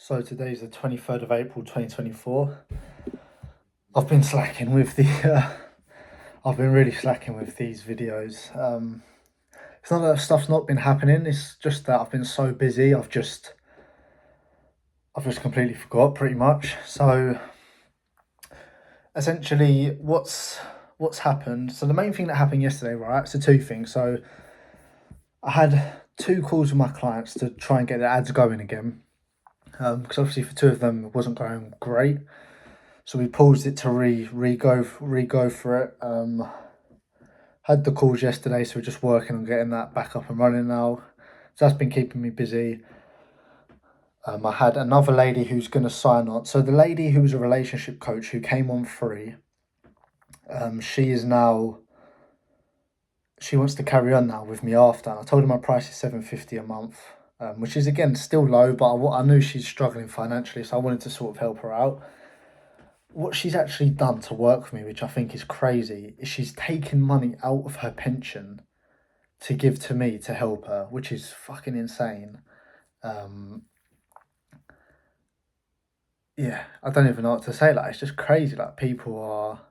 So today's the 23rd of April 2024. I've been slacking with I've been really slacking with these videos. It's not that stuff's not been happening, it's just that I've been so busy, I've just completely forgot pretty much. So essentially what's happened, so the main thing that happened yesterday, right? So two things. So I had two calls with my clients to try and get the ads going again. Because obviously for two of them it wasn't going great. So we paused it to re-go for it. Had the calls yesterday, so we're just working on getting that back up and running now. So that's been keeping me busy. I had another lady who's going to sign on. So the lady who was a relationship coach who came on free, she wants to carry on now with me after. And I told her my price is $750 a month, which is again still low, but I knew she's struggling financially, so I wanted to sort of help her out. What she's actually done to work for me, which I think is crazy, is she's taken money out of her pension to give to me to help her, which is fucking insane. Yeah, I don't even know what to say. Like, it's just crazy. Like, people are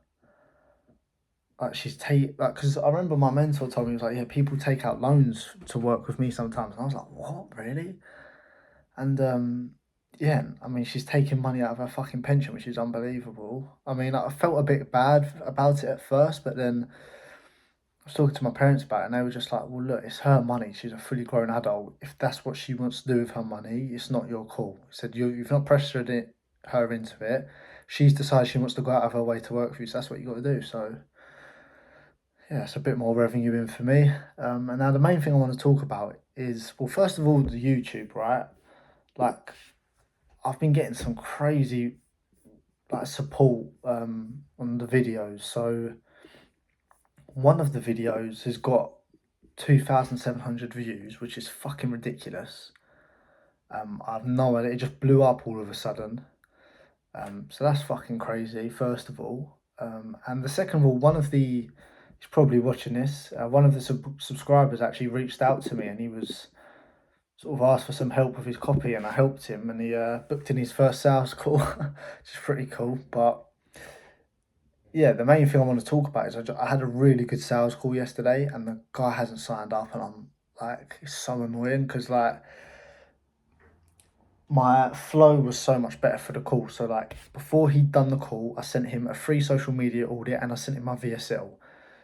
like, because I remember my mentor told me, he was like, yeah, people take out loans to work with me sometimes, and I was like, what, really? And yeah, I mean, she's taking money out of her fucking pension, which is unbelievable. I mean, I felt a bit bad about it at first, but then I was talking to my parents about it, and they were just like, well, look, it's her money. She's a fully grown adult. If that's what she wants to do with her money, it's not your call. He said, you've not pressured her into it. She's decided she wants to go out of her way to work for you, so that's what you got to do. So, yeah, it's a bit more revenue in for me. And now the main thing I want to talk about is, well, first of all, the YouTube, right? Like, I've been getting some crazy like support on the videos. So one of the videos has got 2,700 views, which is fucking ridiculous. I've no idea, it just blew up all of a sudden. So that's fucking crazy, first of all. And the second of all, he's probably watching this, one of the subscribers actually reached out to me, and he was sort of asked for some help with his copy, and I helped him, and he booked in his first sales call, which is pretty cool. But yeah, the main thing I want to talk about is I had a really good sales call yesterday, and the guy hasn't signed up, and I'm like, it's so annoying because like my flow was so much better for the call. So like before he'd done the call, I sent him a free social media audit and I sent him my VSL.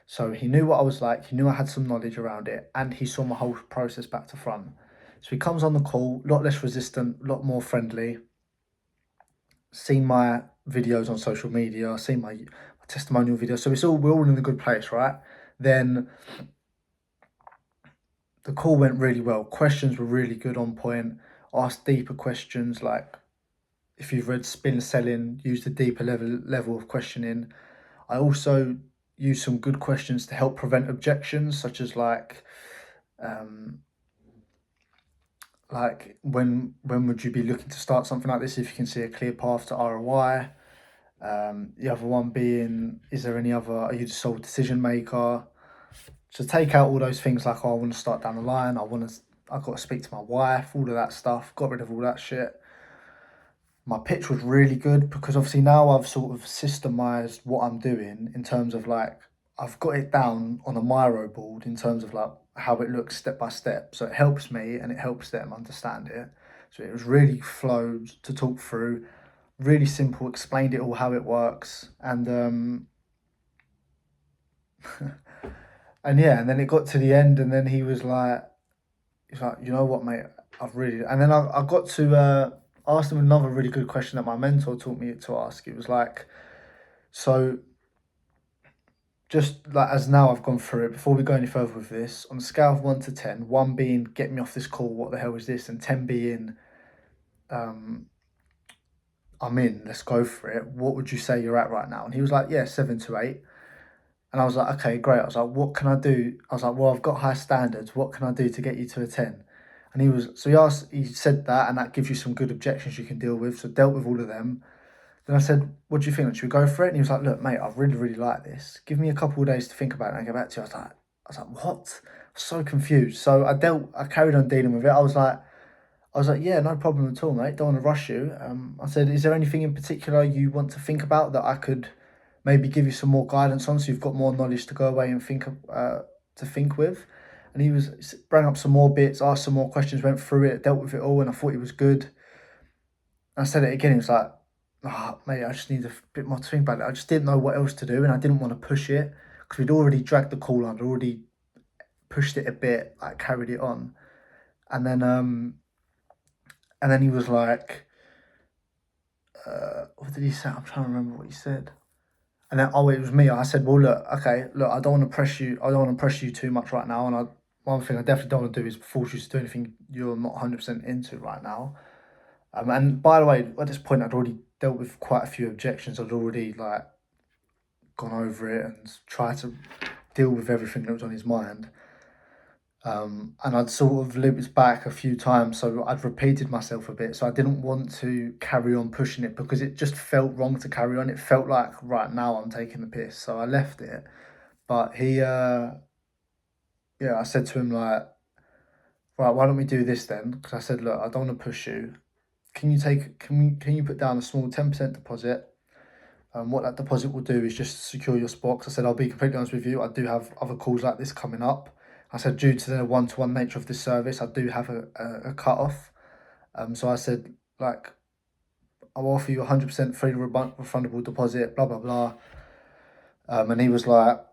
So he knew what I was like, he knew I had some knowledge around it, and he saw my whole process back to front. So he comes on the call, a lot less resistant, a lot more friendly, seen my videos on social media, seen my testimonial video. So we're all in a good place, right? Then the call went really well. Questions were really good, on point. Asked deeper questions, like if you've read Spin Selling, used a deeper level of questioning. I also used some good questions to help prevent objections, such as like when would you be looking to start something like this if you can see a clear path to ROI. The other one being, are you the sole decision maker? So take out all those things like, oh, I want to start down the line, I've got to speak to my wife, all of that stuff, got rid of all that shit. My pitch was really good because obviously now I've sort of systemized what I'm doing in terms of like, I've got it down on a Miro board in terms of like how it looks step by step. So it helps me and it helps them understand it. So it was really flowed to talk through, really simple, explained it all how it works. And and yeah, and then it got to the end, and then he's like, you know what, mate, I've really, and then I got to ask him another really good question that my mentor taught me to ask. It was like, so just like as now I've gone through it, before we go any further with this, on a scale of 1 to 10, 1 being get me off this call, what the hell is this, and 10 being I'm in, let's go for it, what would you say you're at right now? And he was like, yeah, 7 to 8. And I was like, okay, great. I was like, what can I do? I was like, well, I've got high standards. What can I do to get you to a 10? And he said that, and that gives you some good objections you can deal with. So dealt with all of them. Then I said, what do you think? Should we go for it? And he was like, look, mate, I really, really like this. Give me a couple of days to think about it and I'll get back to you. I was like, what? I was so confused. So I carried on dealing with it. I was like, I was like, yeah, no problem at all, mate. Don't want to rush you. I said, is there anything in particular you want to think about that I could maybe give you some more guidance on, so you've got more knowledge to go away and to think with? And he brought up some more bits, asked some more questions, went through it, dealt with it all, and I thought he was good. I said it again. He was like, "Ah, mate, I just need a bit more to think about it. I just didn't know what else to do, and I didn't want to push it because we'd already dragged the call on, already pushed it a bit, like carried it on, and then he was like, what did he say? I'm trying to remember what he said. And then, oh, it was me. I said, well, look, okay, look, I don't want to press you. I don't want to press you too much right now. And one thing I definitely don't want to do is force you to do anything you're not 100% into right now. And by the way, at this point, I'd already dealt with quite a few objections. I'd already like gone over it and tried to deal with everything that was on his mind. And I'd sort of looped back a few times, so I'd repeated myself a bit. So I didn't want to carry on pushing it because it just felt wrong to carry on. It felt like right now I'm taking the piss, so I left it. But yeah, I said to him like, right, why don't we do this then? Because I said, look, I don't want to push you. Can you put down a small 10% deposit? What that deposit will do is just secure your spot. 'Cause I said, I'll be completely honest with you, I do have other calls like this coming up. I said, due to the one-to-one nature of this service, I do have a cut-off. So I said, like, I'll offer you 100% free refundable deposit, blah, blah, blah. And he was like,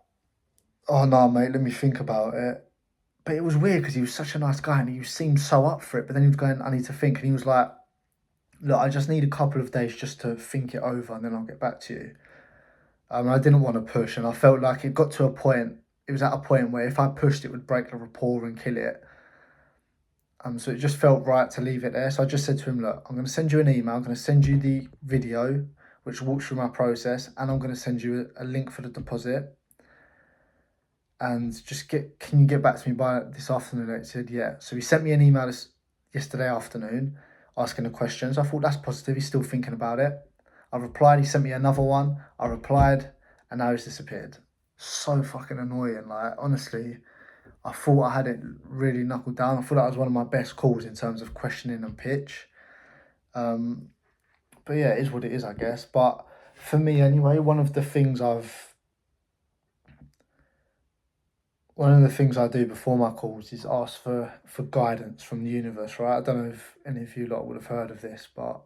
oh, no, mate, let me think about it. But it was weird because he was such a nice guy and he seemed so up for it. But then he was going, I need to think. And he was like, look, I just need a couple of days just to think it over and then I'll get back to you. I didn't want to push, and I felt like it got to a point. It was at a point where if I pushed, it would break the rapport and kill it. So it just felt right to leave it there. So I just said to him, look, I'm going to send you an email. I'm going to send you the video, which walks through my process, and I'm going to send you a link for the deposit. And can you get back to me by this afternoon? And he said, yeah. So he sent me an email yesterday afternoon asking the questions. I thought that's positive. He's still thinking about it. I replied, he sent me another one. I replied, and now he's disappeared. So fucking annoying. Like, honestly, I thought I had it really knuckled down. I thought that was one of my best calls in terms of questioning and pitch. But yeah, it is what it is, I guess. But for me anyway, one of the things I do before my calls is ask for guidance from the universe, right? I don't know if any of you lot would have heard of this, but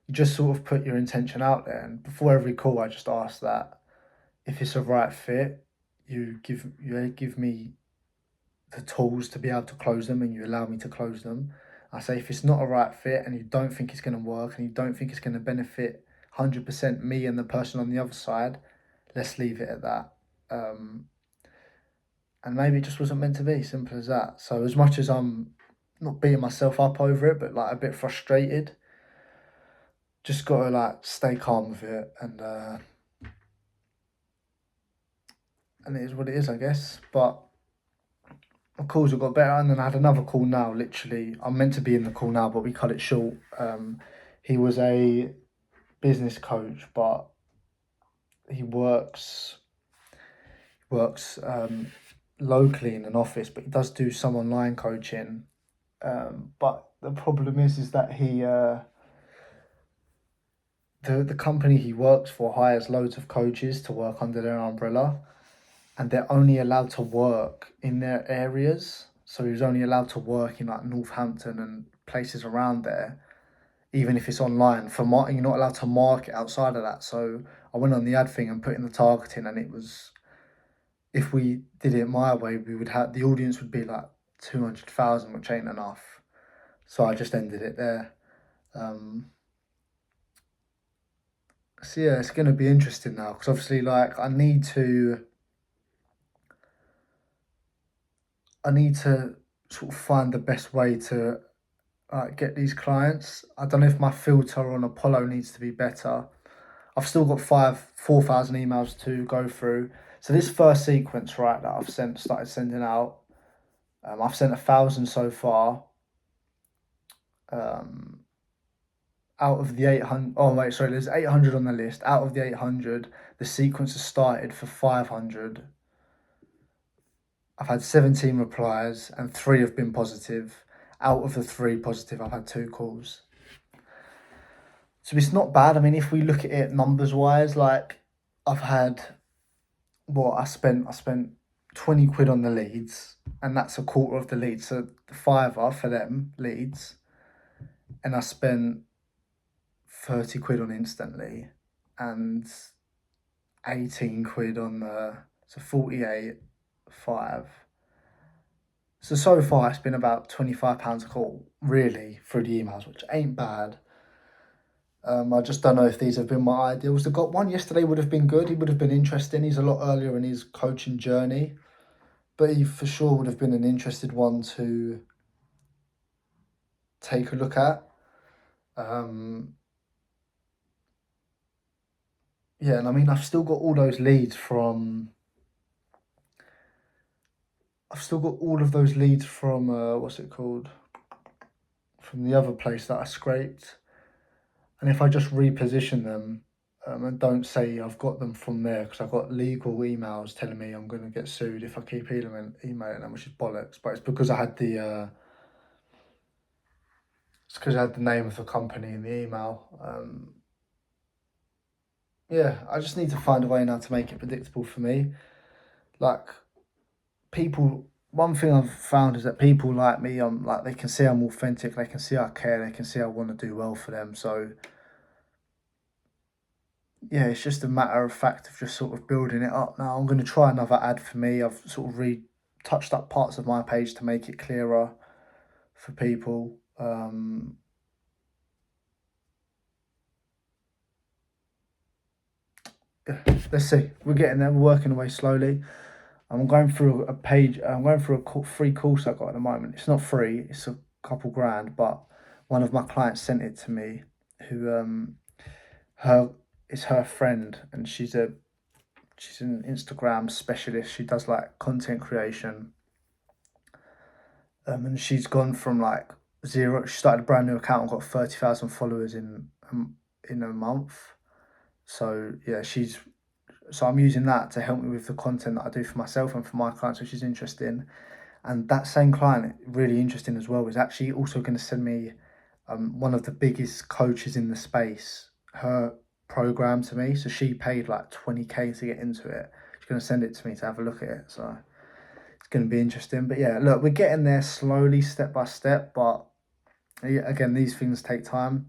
you just sort of put your intention out there. And before every call, I just ask that if it's a right fit, you give me the tools to be able to close them and you allow me to close them. I say if it's not a right fit and you don't think it's going to work and you don't think it's going to benefit 100% me and the person on the other side, let's leave it at that. And maybe it just wasn't meant to be, simple as that. So as much as I'm not beating myself up over it, but like a bit frustrated, just got to like stay calm with it and it is what it is, I guess. But my calls have got better, and then I had another call now. Literally, I'm meant to be in the call now, but we cut it short. He was a business coach, but he works locally in an office, but he does do some online coaching. But the problem is that he the company he works for hires loads of coaches to work under their umbrella, and they're only allowed to work in their areas. So he was only allowed to work in like Northampton and places around there, even if it's online. You're not allowed to market outside of that. So I went on the ad thing and put in the targeting, and it was, if we did it my way, we would have, the audience would be like 200,000, which ain't enough. So I just ended it there. So yeah, it's going to be interesting now because obviously, like, I need to sort of find the best way to get these clients. I don't know if my filter on Apollo needs to be better. I've still got 4,000 emails to go through. So this first sequence, right, that I've started sending out, I've sent 1,000 so far. Out of the 800, oh wait, sorry, there's 800 on the list. Out of the 800, the sequence has started for 500. I've had 17 replies and 3 have been positive. out of the 3 positive, I've had 2 calls. So it's not bad. I mean, if we look at it numbers wise, like I've had I spent 20 quid on the leads, and that's a quarter of the leads. So the fiver for them leads, and I spent 30 quid on instantly, and 18 quid on so 48, 5. So far it's been about £25 a call, really, through the emails, which ain't bad. I just don't know if these have been my ideals. The got one yesterday would have been good. He would have been interesting. He's a lot earlier in his coaching journey, but he for sure would have been an interested one to take a look at. Yeah, and I mean, I've still got all those leads from. I've still got all of those leads from what's it called? From the other place that I scraped, and if I just reposition them. And don't say I've got them from there, because I've got legal emails telling me I'm going to get sued if I keep emailing them, which is bollocks. But it's because I had the name of the company in the email. Yeah, I just need to find a way now to make it predictable for me. Like people, one thing I've found is that people like me, like they can see I'm authentic, they can see I care, they can see I want to do well for them. So yeah, it's just a matter of fact of just sort of building it up now. I'm going to try another ad for me. I've sort of retouched up parts of my page to make it clearer for people. Yeah, let's see. We're getting there. We're working away slowly. I'm going through a page. I'm going through a free course I got at the moment. It's not free. It's a couple grand, but one of my clients sent it to me. Who it's her friend, and she's an Instagram specialist. She does like content creation. And she's gone from like 0. She started a brand new account and got 30,000 followers in a month. So yeah, so I'm using that to help me with the content that I do for myself and for my clients, which is interesting. And that same client, really interesting as well, is actually also going to send me one of the biggest coaches in the space, her program to me. So she paid like 20k to get into it. She's going to send it to me to have a look at it. So it's going to be interesting. But yeah, look, we're getting there slowly, step by step. But again, these things take time.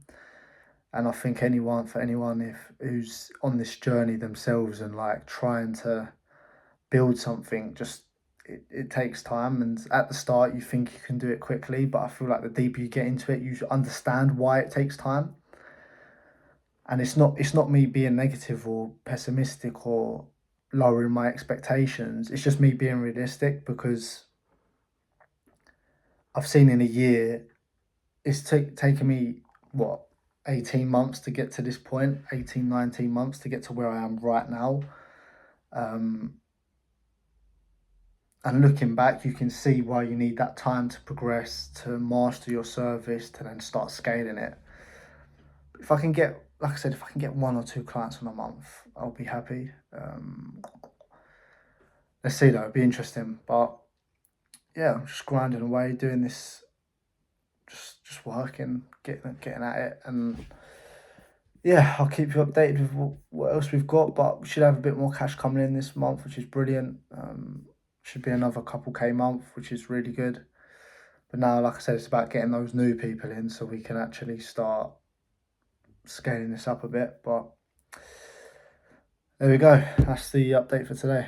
And I think for anyone who's on this journey themselves and like trying to build something, just it takes time. And at the start, you think you can do it quickly, but I feel like the deeper you get into it, you understand why it takes time. And it's not me being negative or pessimistic or lowering my expectations. It's just me being realistic, because I've seen in a year, it's taken me 18 months to get to this point, 18, 19 months to get to where I am right now. And looking back, you can see why you need that time to progress, to master your service, to then start scaling it. If I can get, like I said, if I can get 1 or 2 clients in a month, I'll be happy. Let's see though, it'll be interesting. But yeah, I'm just grinding away, doing this, just working, getting at it. And yeah, I'll keep you updated with what else we've got, but we should have a bit more cash coming in this month, which is brilliant. Should be another couple K month, which is really good. But now, like I said, it's about getting those new people in so we can actually start scaling this up a bit. But there we go. That's the update for today.